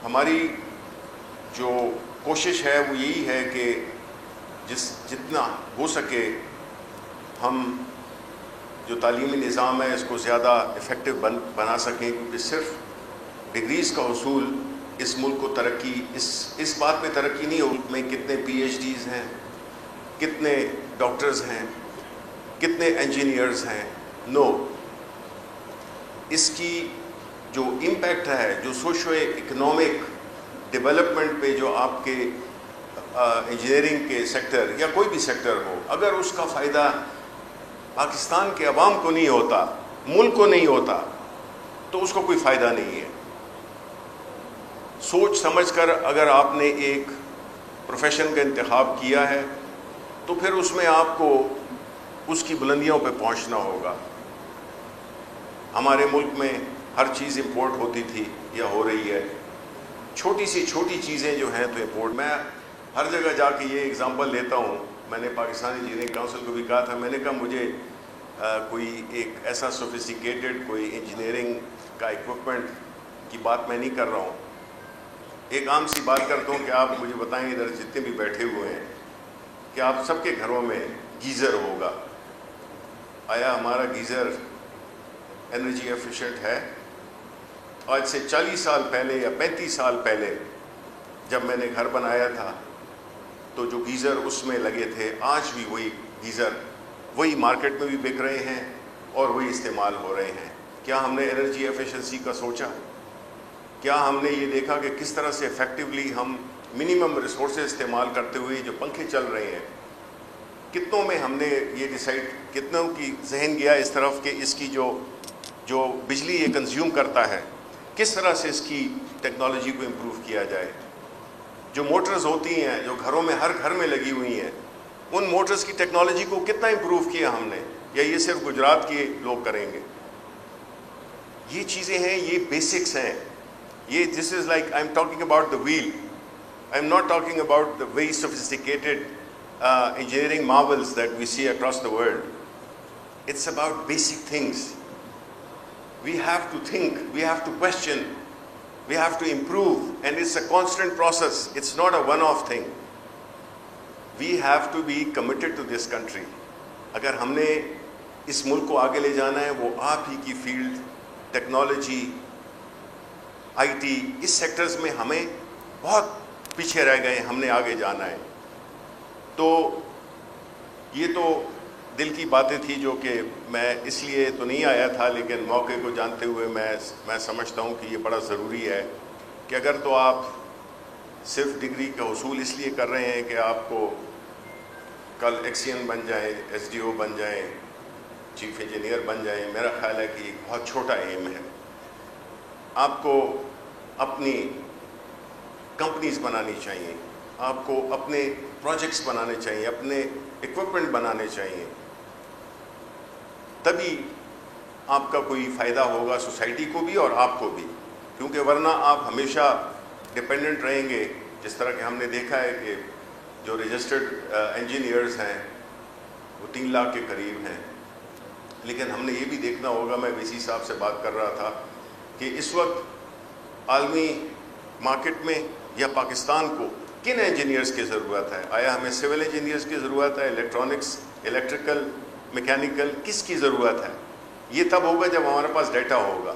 ہماری جو کوشش ہے وہ یہی ہے کہ جتنا ہو سکے ہم جو تعلیمی نظام ہے اس کو زیادہ افیکٹو بنا سکیں، کیونکہ صرف ڈگریز کا حصول اس ملک کو ترقی اس بات میں ترقی نہیں ہو ملک میں کتنے پی ایچ ڈیز ہیں، کتنے ڈاکٹرز ہیں، کتنے انجینئرز ہیں. نو، اس کی جو امپیکٹ ہے، جو سوشو اکنامک ڈیولپمنٹ پہ جو آپ کے انجینئرنگ کے سیکٹر یا کوئی بھی سیکٹر ہو، اگر اس کا فائدہ پاکستان کے عوام کو نہیں ہوتا، ملک کو نہیں ہوتا، تو اس کو کوئی فائدہ نہیں ہے. سوچ سمجھ کر اگر آپ نے ایک پروفیشن کا انتخاب کیا ہے تو پھر اس میں آپ کو اس کی بلندیوں پہ پہنچنا ہوگا. ہمارے ملک میں ہر چیز امپورٹ ہوتی تھی یا ہو رہی ہے، چھوٹی سی چھوٹی چیزیں جو ہیں تو امپورٹ. میں ہر جگہ جا کے یہ ایگزامپل لیتا ہوں. میں نے پاکستانی انجینئرنگ کونسل کو بھی کہا تھا، میں نے کہا مجھے کوئی ایک ایسا سوفسٹیکیٹڈ کوئی انجینئرنگ کا ایکوپمنٹ کی بات میں نہیں کر رہا ہوں، ایک عام سی بات کرتا ہوں کہ آپ مجھے بتائیں ادھر جتنے بھی بیٹھے ہوئے ہیں کہ آپ سب کے گھروں میں گیزر ہوگا. آیا ہمارا گیزر انرجی ایفیشینٹ ہے؟ آج سے 40 سال پہلے یا 35 سال پہلے جب میں نے گھر بنایا تھا تو جو گیزر اس میں لگے تھے، آج بھی وہی گیزر وہی مارکیٹ میں بھی بک رہے ہیں اور وہی استعمال ہو رہے ہیں. کیا ہم نے انرجی ایفیشنسی کا سوچا؟ کیا ہم نے یہ دیکھا کہ کس طرح سے افیکٹولی ہم منیمم ریسورسز استعمال کرتے ہوئے جو پنکھے چل رہے ہیں، کتنوں میں ہم نے یہ ڈیسائیڈ، کتنوں کی ذہن گیا اس طرف کہ اس کی جو بجلی یہ کنزیوم کرتا ہے کس طرح سے اس کی ٹیکنالوجی کو امپروو کیا جائے. جو موٹرز ہوتی ہیں جو گھروں میں ہر گھر میں لگی ہوئی ہیں، ان موٹرز کی ٹیکنالوجی کو کتنا امپروو کیا ہم نے، یا یہ صرف گجرات کے لوگ کریں گے؟ یہ چیزیں ہیں، یہ بیسکس ہیں. یہ this is like I am talking about the wheel. I am not talking about the very sophisticated engineering marvels that we see across the world. It's about basic things. We have to think, we have to question, we have to improve, and it's a constant process. It's not a one-off thing. We have to be committed to this country. اگر ہم نے اس ملک کو آگے لے جانا ہے، وہ آپ ہی کی فیلڈ، ٹیکنالوجی، آئی ٹی، اس سیکٹرز میں ہمیں بہت پیچھے رہ گئے، ہم نے آگے جانا ہے. تو یہ تو دل کی باتیں تھی جو کہ میں اس لیے تو نہیں آیا تھا، لیکن موقع کو جانتے ہوئے میں سمجھتا ہوں کہ یہ بڑا ضروری ہے کہ اگر تو آپ صرف ڈگری کا حصول اس لیے کر رہے ہیں کہ آپ کو کل ایکسین بن جائیں، ایس ڈی او بن جائیں، چیف انجینئر بن جائیں، میرا خیال ہے کہ ایک بہت چھوٹا ایم ہے. آپ کو اپنی کمپنیز بنانی چاہیے، آپ کو اپنے پروجیکٹس بنانے چاہیے، اپنے ایکوپمنٹ بنانے چاہیے، تبھی آپ کا کوئی فائدہ ہوگا سوسائٹی کو بھی اور آپ کو بھی. کیونکہ ورنہ آپ ہمیشہ ڈپینڈنٹ رہیں گے. جس طرح کہ ہم نے دیکھا ہے کہ جو رجسٹرڈ انجینئرز ہیں وہ 3 لاکھ کے قریب ہیں، لیکن ہم نے یہ بھی دیکھنا ہوگا، میں وی سی صاحب سے بات کر رہا تھا کہ اس وقت عالمی مارکیٹ میں یا پاکستان کو کن انجینئرز کی ضرورت ہے؟ آیا ہمیں سول انجینئرز کی ضرورت ہے، الیکٹرانکس، الیکٹریکل، میکینیکل، کس کی ضرورت ہے؟ یہ تب ہوگا جب ہمارے پاس ڈیٹا ہوگا.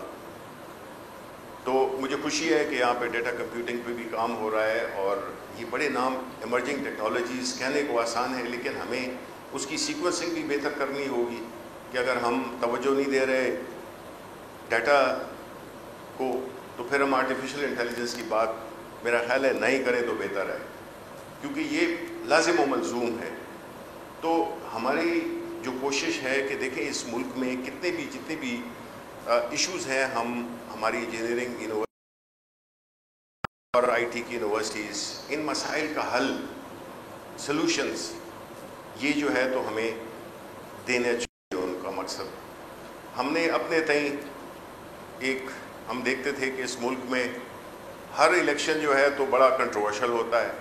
تو مجھے خوشی ہے کہ یہاں پہ ڈیٹا کمپیوٹنگ پہ بھی کام ہو رہا ہے، اور یہ بڑے نام ایمرجنگ ٹیکنالوجیز کہنے کو آسان ہے، لیکن ہمیں اس کی سیکوینسنگ بھی بہتر کرنی ہوگی کہ اگر ہم توجہ نہیں دے رہے ڈیٹا کو تو پھر ہم آرٹیفیشل انٹیلیجنس کی بات میرا خیال ہے نہیں کریں تو بہتر ہے، کیونکہ یہ لازم و ملزوم ہے. تو ہماری جو کوشش ہے کہ دیکھیں اس ملک میں جتنے بھی ایشوز ہیں، ہماری انجینئرنگ یونیورسٹی اور آئی ٹی کی یونیورسٹیز، ان مسائل کا حل، سلوشنز، یہ جو ہے تو ہمیں دینا چاہیے ان کا مقصد. ہم نے اپنے تئیں ہم دیکھتے تھے کہ اس ملک میں ہر الیکشن جو ہے تو بڑا کنٹروورشل ہوتا ہے.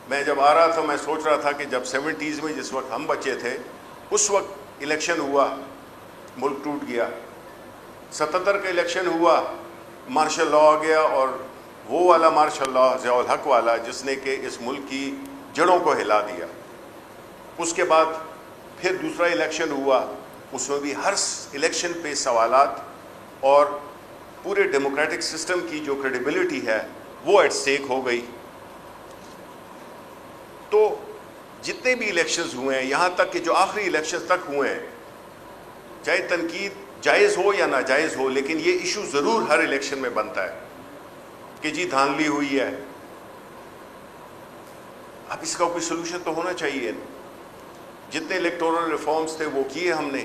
میں جب آ رہا تھا میں سوچ رہا تھا کہ جب 70s میں جس وقت ہم بچے تھے اس وقت الیکشن ہوا ملک ٹوٹ گیا. 77 کا الیکشن ہوا، مارشل لاء آ گیا اور وہ والا ماشاء اللہ ضیاء الحق والا جس نے کہ اس ملک کی جڑوں کو ہلا دیا. اس کے بعد پھر دوسرا الیکشن ہوا, اس میں بھی ہر الیکشن پہ سوالات اور پورے ڈیموکریٹک سسٹم کی جو کریڈیبلٹی ہے وہ ایٹ سٹیک ہو گئی. تو جتنے بھی الیکشنز ہوئے ہیں یہاں تک کہ جو آخری الیکشن تک ہوئے ہیں, چاہے تنقید جائز ہو یا ناجائز ہو, لیکن یہ ایشو ضرور ہر الیکشن میں بنتا ہے کہ جی دھاندلی ہوئی ہے. اب اس کا کوئی سلوشن تو ہونا چاہیے. جتنے الیکٹورل ریفارمز تھے وہ کیے ہم نے,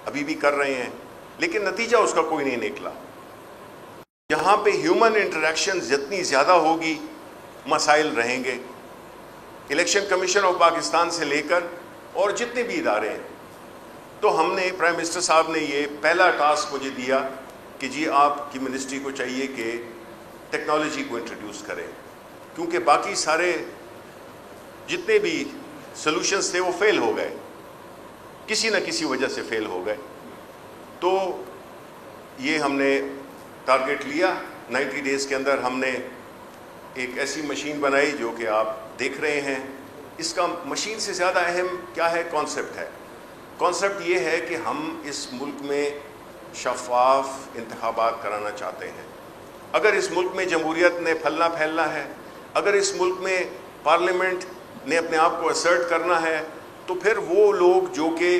ابھی بھی کر رہے ہیں, لیکن نتیجہ اس کا کوئی نہیں نکلا. یہاں پہ ہیومن انٹریکشن جتنی زیادہ ہوگی مسائل رہیں گے. الیکشن کمیشن آف پاکستان سے لے کر اور جتنے بھی ادارے ہیں, تو ہم نے پرائم منسٹر صاحب نے یہ پہلا ٹاسک مجھے دیا کہ جی آپ کی منسٹری کو چاہیے کہ ٹیکنالوجی کو انٹروڈیوس کریں, کیونکہ باقی سارے جتنے بھی سلوشنز تھے وہ فیل ہو گئے, کسی نہ کسی وجہ سے فیل ہو گئے. تو یہ ہم نے ٹارگٹ لیا. 90 ڈیز کے اندر ہم نے ایک ایسی مشین بنائی جو کہ آپ دیکھ رہے ہیں. اس کا مشین سے زیادہ اہم کیا ہے, کانسیپٹ ہے. کانسیپٹ یہ ہے کہ ہم اس ملک میں شفاف انتخابات کرانا چاہتے ہیں. اگر اس ملک میں جمہوریت نے پھلنا پھیلنا ہے, اگر اس ملک میں پارلیمنٹ نے اپنے آپ کو اسرٹ کرنا ہے, تو پھر وہ لوگ جو کہ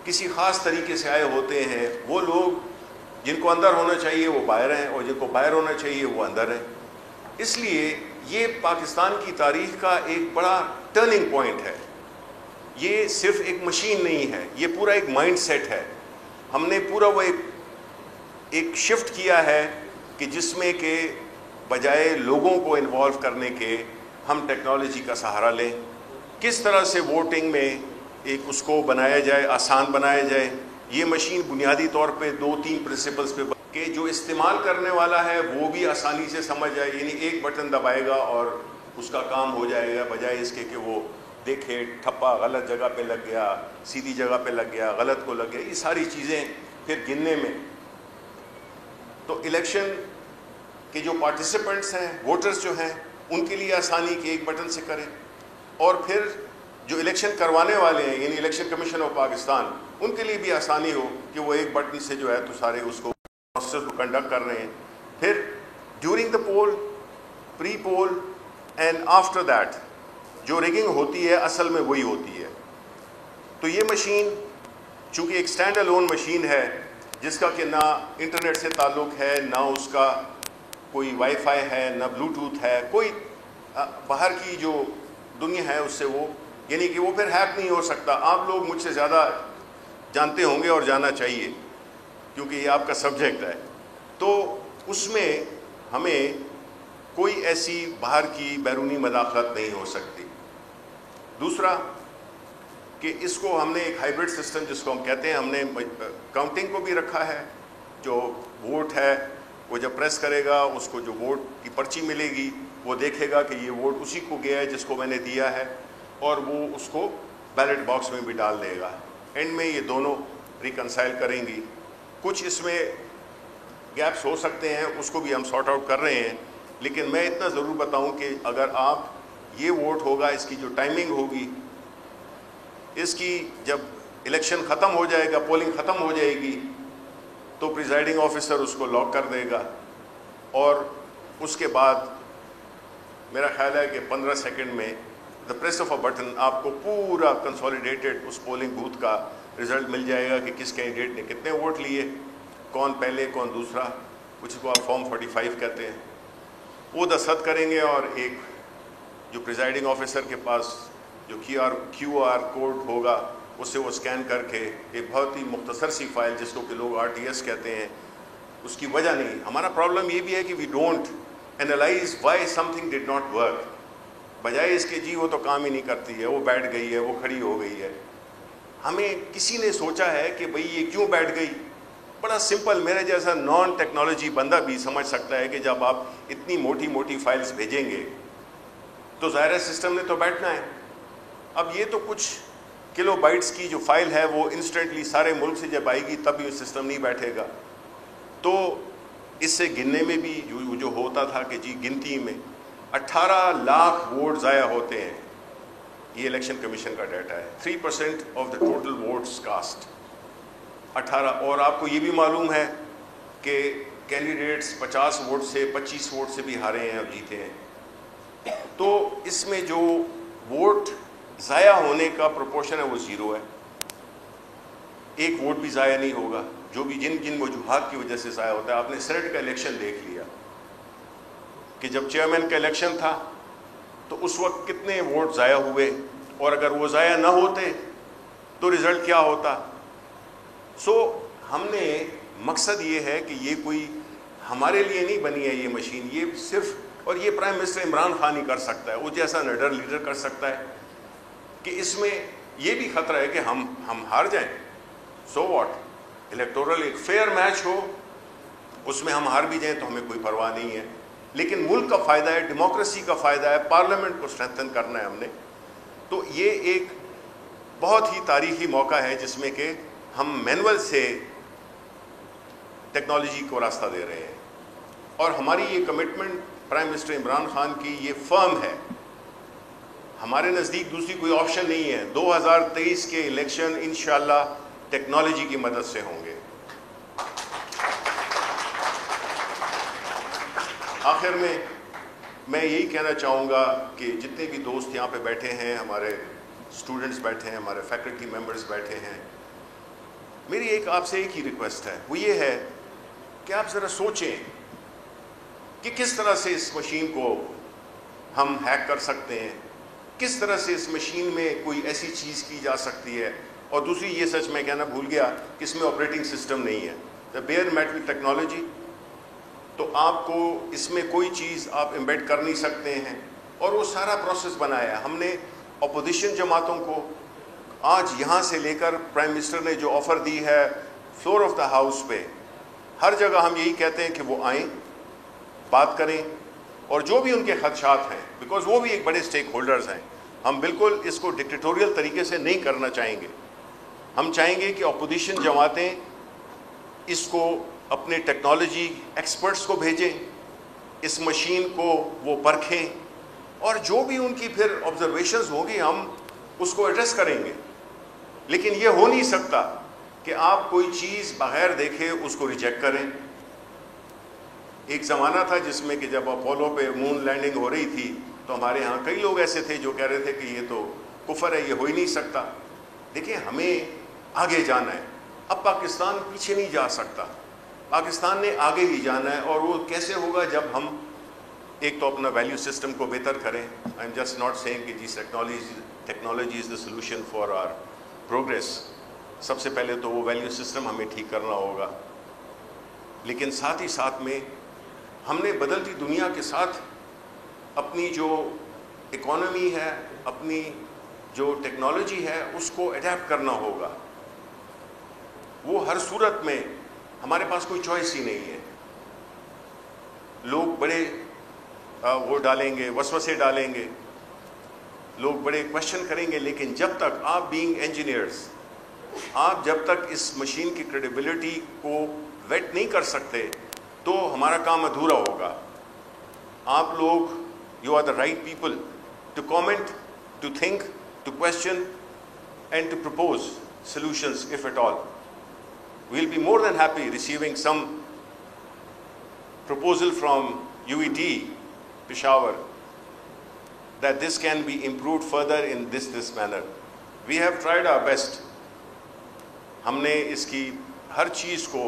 کسی خاص طریقے سے آئے ہوتے ہیں, وہ لوگ جن کو اندر ہونا چاہیے وہ باہر ہیں, اور جن کو باہر ہونا چاہیے وہ اندر ہیں. اس لیے یہ پاکستان کی تاریخ کا ایک بڑا ٹرننگ پوائنٹ ہے. یہ صرف ایک مشین نہیں ہے, یہ پورا ایک مائنڈ سیٹ ہے. ہم نے پورا وہ ایک شفٹ کیا ہے کہ جس میں کہ بجائے لوگوں کو انوالو کرنے کے ہم ٹیکنالوجی کا سہارا لیں. کس طرح سے ووٹنگ میں ایک اس کو بنایا جائے, آسان بنایا جائے. یہ مشین بنیادی طور پہ 2-3 پرنسپلز پہ کہ جو استعمال کرنے والا ہے وہ بھی آسانی سے سمجھ جائے, یعنی ایک بٹن دبائے گا اور اس کا کام ہو جائے گا, بجائے اس کے کہ وہ دیکھے ٹھپا غلط جگہ پہ لگ گیا, سیدھی جگہ پہ لگ گیا, غلط کو لگ گیا. یہ ساری چیزیں پھر گننے میں. تو الیکشن کے جو پارٹیسپینٹس ہیں, ووٹرز جو ہیں, ان کے لیے آسانی کہ ایک بٹن سے کریں, اور پھر جو الیکشن کروانے والے ہیں یعنی الیکشن کمیشن آف پاکستان, ان کے لیے بھی آسانی ہو کہ وہ ایک بٹن سے جو ہے تو سارے اس کو پروسیس کو کنڈکٹ کر رہے ہیں. پھر during the poll, pre poll and after that جو ریگنگ ہوتی ہے اصل میں وہی ہوتی ہے. تو یہ مشین چونکہ ایک اسٹینڈ الون مشین ہے جس کا کہ نہ انٹرنیٹ سے تعلق ہے, نہ اس کا کوئی وائی فائی ہے, نہ بلوٹوتھ ہے, کوئی باہر کی جو دنیا ہے اس سے وہ یعنی کہ وہ پھر ہیک نہیں ہو سکتا. آپ لوگ مجھ سے زیادہ جانتے ہوں گے اور جاننا چاہیے کیونکہ یہ آپ کا سبجیکٹ ہے. تو اس میں ہمیں کوئی ایسی باہر کی بیرونی مداخلت نہیں ہو سکتی. دوسرا کہ اس کو ہم نے ایک ہائیبرڈ سسٹم جس کو ہم کہتے ہیں, ہم نے کاؤنٹنگ کو بھی رکھا ہے. جو ووٹ ہے وہ جب پریس کرے گا اس کو جو ووٹ کی پرچی ملے گی وہ دیکھے گا کہ یہ ووٹ اسی کو گیا ہے جس کو میں نے دیا ہے, اور وہ اس کو بیلٹ باکس میں بھی ڈال دے گا. اینڈ میں یہ دونوں ریکنسائل کریں گی. کچھ اس میں گیپس ہو سکتے ہیں, اس کو بھی ہم سارٹ آؤٹ کر رہے ہیں. لیکن میں اتنا ضرور بتاؤں کہ اگر آپ یہ ووٹ ہوگا, اس کی جو ٹائمنگ ہوگی, اس کی جب الیکشن ختم ہو جائے گا, پولنگ ختم ہو جائے گی, تو پریزائڈنگ آفیسر اس کو لاک کر دے گا, اور اس کے بعد میرا خیال ہے کہ 15 سیکنڈ میں the press of a button آپ کو پورا کنسولیڈیٹڈ اس پولنگ بوتھ کا رزلٹ مل جائے گا کہ کس کینڈیڈیٹ نے کتنے ووٹ لیے, کون پہلے کون دوسرا, کچھ کو آپ فارم 45 کہتے ہیں. وہ دستخط کریں گے, اور ایک جو پریزائڈنگ آفیسر کے پاس جو کیو آر کوڈ ہوگا اس سے وہ اسکین کر کے ایک بہت ہی مختصر سی فائل جس کو کہ لوگ RTS کہتے ہیں, اس کی وجہ نہیں. ہمارا پرابلم یہ بھی ہے کہ we don't analyse why something did not work, بجائے اس کے جی وہ تو کام ہی نہیں کرتی ہے, وہ بیٹھ گئی ہے, وہ کھڑی ہو گئی ہے. ہمیں کسی نے سوچا ہے کہ بھئی یہ کیوں بیٹھ گئی. بڑا سمپل, میرے جیسا نان ٹیکنالوجی بندہ بھی سمجھ سکتا ہے کہ جب آپ اتنی موٹی موٹی فائلز بھیجیں گے تو ظاہر سسٹم نے تو بیٹھنا ہے. اب یہ تو کچھ کلو بائٹس کی جو فائل ہے وہ انسٹنٹلی سارے ملک سے جب آئے گی تب یہ سسٹم نہیں بیٹھے گا. تو اس سے گننے میں بھی جو ہوتا تھا کہ جی گنتی میں 18 لاکھ ووٹ ضائع ہوتے ہیں. یہ الیکشن کمیشن کا ڈیٹا ہے. 3% of the total votes cost 18. اور آپ کو یہ بھی معلوم ہے کہ کینڈیڈیٹس 50 ووٹ سے 25 ووٹ سے بھی ہارے ہیں اور جیتے ہیں. تو اس میں جو ووٹ ضائع ہونے کا پروپورشن ہے وہ 0 ہے. ایک ووٹ بھی ضائع نہیں ہوگا جو بھی جن وجوہات کی وجہ سے ضائع ہوتا ہے. آپ نے سینٹ کا الیکشن دیکھ لیا کہ جب چیئرمین کا الیکشن تھا تو اس وقت کتنے ووٹ ضائع ہوئے, اور اگر وہ ضائع نہ ہوتے تو رزلٹ کیا ہوتا. سو ہم نے مقصد یہ ہے کہ یہ کوئی ہمارے لیے نہیں بنی ہے یہ مشین, یہ صرف, اور یہ پرائم منسٹر عمران خان ہی کر سکتا ہے, وہ جیسا نڈر لیڈر کر سکتا ہے, کہ اس میں یہ بھی خطرہ ہے کہ ہم ہار جائیں. سو واٹ, الیکٹورل ایک فیئر میچ ہو, اس میں ہم ہار بھی جائیں تو ہمیں کوئی پرواہ نہیں ہے, لیکن ملک کا فائدہ ہے, ڈیموکریسی کا فائدہ ہے, پارلیمنٹ کو اسٹرینتھن کرنا ہے ہم نے. تو یہ ایک بہت ہی تاریخی موقع ہے جس میں کہ ہم مینول سے ٹیکنالوجی کو راستہ دے رہے ہیں, اور ہماری یہ commitment prime minister Imran Khan کی یہ فرم ہے. ہمارے نزدیک دوسری کوئی آپشن نہیں ہے. 2023 کے الیکشن انشاءاللہ ٹیکنالوجی کی مدد سے ہوں گے. آخر میں یہی کہنا چاہوں گا کہ جتنے بھی دوست یہاں پہ بیٹھے ہیں, ہمارے اسٹوڈنٹس بیٹھے ہیں, ہمارے فیکلٹی ممبرز بیٹھے ہیں, میری آپ سے ایک ہی ریکویسٹ ہے, وہ یہ ہے کہ آپ ذرا سوچیں کہ کس طرح سے اس مشین کو ہم ہیک کر سکتے ہیں, کس طرح سے اس مشین میں کوئی ایسی چیز کی جا سکتی ہے. اور دوسری یہ سچ میں کہنا بھول گیا کہ اس میں آپریٹنگ سسٹم نہیں ہے, دا بیئر میٹل ٹیکنالوجی, تو آپ کو اس میں کوئی چیز آپ امبیڈ کر نہیں سکتے ہیں, اور وہ سارا پروسیس بنایا ہے ہم نے. اپوزیشن جماعتوں کو آج یہاں سے لے کر پرائم منسٹر نے جو آفر دی ہے فلور آف دا ہاؤس پہ, ہر جگہ ہم یہی کہتے ہیں کہ وہ آئیں, بات کریں, اور جو بھی ان کے خدشات ہیں, بیکاز وہ بھی ایک بڑے اسٹیک ہولڈرز ہیں. ہم بالکل اس کو ڈکٹیٹوریل طریقے سے نہیں کرنا چاہیں گے. ہم چاہیں گے کہ اپوزیشن جماعتیں اس کو اپنے ٹیکنالوجی ایکسپرٹس کو بھیجیں, اس مشین کو وہ پرکھیں, اور جو بھی ان کی پھر آبزرویشنز ہوں گی ہم اس کو ایڈریس کریں گے. لیکن یہ ہو نہیں سکتا کہ آپ کوئی چیز بغیر دیکھے اس کو ریجیکٹ کریں. ایک زمانہ تھا جس میں کہ جب اپولو پہ مون لینڈنگ ہو رہی تھی تو ہمارے ہاں کئی لوگ ایسے تھے جو کہہ رہے تھے کہ یہ تو کفر ہے, یہ ہو ہی نہیں سکتا. دیکھیں ہمیں آگے جانا ہے, اب پاکستان پیچھے نہیں جا سکتا, پاکستان نے آگے ہی جانا ہے. اور وہ کیسے ہوگا جب ہم ایک تو اپنا ویلیو سسٹم کو بہتر کریں. I am just not seeing کہ جی technology is the solution for our progress. سب سے پہلے تو وہ ویلیو سسٹم ہمیں ٹھیک کرنا ہوگا, لیکن ساتھ ہی ساتھ میں ہم نے بدلتی دنیا کے ساتھ اپنی جو اکانومی ہے, اپنی جو ٹیکنالوجی ہے, اس کو اڈیپٹ کرنا ہوگا. وہ ہر صورت میں ہمارے پاس کوئی چوائس ہی نہیں ہے. لوگ بڑے وہ ڈالیں گے, وسوسے ڈالیں گے, لوگ بڑے کوشچن کریں گے, لیکن جب تک آپ بینگ انجینئرز, آپ جب تک اس مشین کی کریڈیبلٹی کو ویٹ نہیں کر سکتے تو ہمارا کام ادھورا ہوگا. آپ لوگ, you are the right people to comment, to think, to question and to propose solutions if at all. We'll be more than happy receiving some proposal from UET Peshawar that this can be improved further in this manner. We have tried our best. ہم نے اس کی ہر چیز کو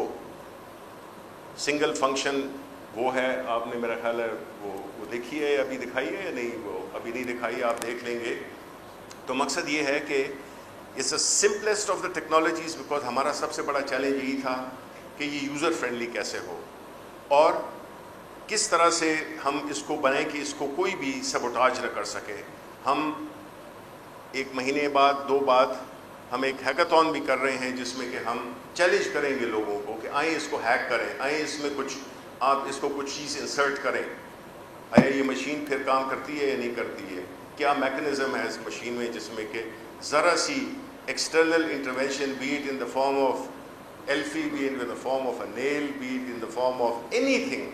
single function وہ ہے, آپ نے میرا خیال ہے وہ دیکھی ہے, ابھی دکھائی ہے یا نہیں, وہ ابھی نہیں دکھائی, آپ دیکھ لیں گے. تو مقصد یہ ہے کہ it's the simplest of the technologies, because ہمارا سب سے بڑا چیلنج یہی تھا کہ یہ یوزر فرینڈلی کیسے ہو, اور کس طرح سے ہم اس کو بنائیں کہ اس کو کوئی بھی سبوٹاج نہ کر سکے. ہم ایک مہینے بعد 2 بعد ہم ایک ہیکاتھون بھی کر رہے ہیں جس میں کہ ہم چیلنج کریں گے لوگوں کو کہ آئیں اس کو ہیک کریں, آئیں اس میں کچھ آپ اس کو کچھ چیز انسرٹ کریں, آیا یہ مشین پھر کام کرتی ہے یا نہیں کرتی ہے, کیا میکنزم ہے اس مشین میں جس میں کہ ذرا سی external intervention, be it in the form of Elfie, be it in the form of a nail, be it in the form of anything,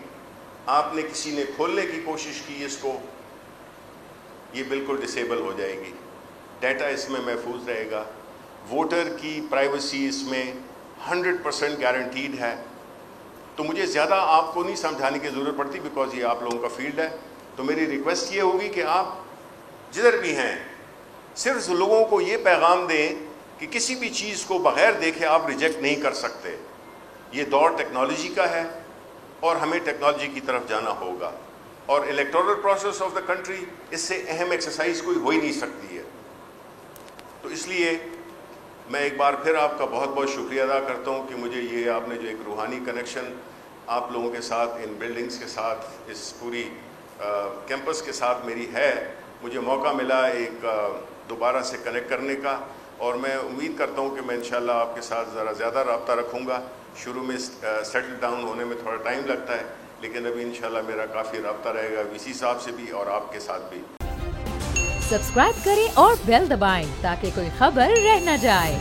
آپ نے کسی نے کھولنے کی کوشش کی اس کو, یہ بالکل ڈسیبل ہو جائے گی. ڈیٹا اس میں محفوظ رہے گا. ووٹر کی پرائیویسی اس میں 100% گارنٹیڈ ہے. تو مجھے زیادہ آپ کو نہیں سمجھانے کی ضرورت پڑتی, بیکاز یہ آپ لوگوں کا فیلڈ ہے. تو میری ریکویسٹ یہ ہوگی کہ آپ جدھر بھی ہیں صرف لوگوں کو یہ پیغام دیں کہ کسی بھی چیز کو بغیر دیکھے آپ ریجیکٹ نہیں کر سکتے. یہ دور ٹیکنالوجی کا ہے اور ہمیں ٹیکنالوجی کی طرف جانا ہوگا. اور electoral process of the country اس سے اہم ایکسرسائز کوئی ہو ہی نہیں سکتی ہے. تو اس لیے میں ایک بار پھر آپ کا بہت بہت شکریہ ادا کرتا ہوں کہ مجھے یہ آپ نے جو ایک روحانی کنیکشن آپ لوگوں کے ساتھ, ان بلڈنگز کے ساتھ, اس پوری کیمپس کے ساتھ میری ہے, مجھے موقع ملا ایک دوبارہ سے کنیکٹ کرنے کا. اور میں امید کرتا ہوں کہ میں انشاءاللہ آپ کے ساتھ ذرا زیادہ رابطہ رکھوں گا. شروع میں سیٹل ڈاؤن ہونے میں تھوڑا ٹائم لگتا ہے, لیکن ابھی انشاءاللہ میرا کافی رابطہ رہے گا وی سی صاحب سے بھی اور آپ کے ساتھ بھی. سبسکرائب کریں اور بیل دبائیں تاکہ کوئی خبر رہ نہ جائے.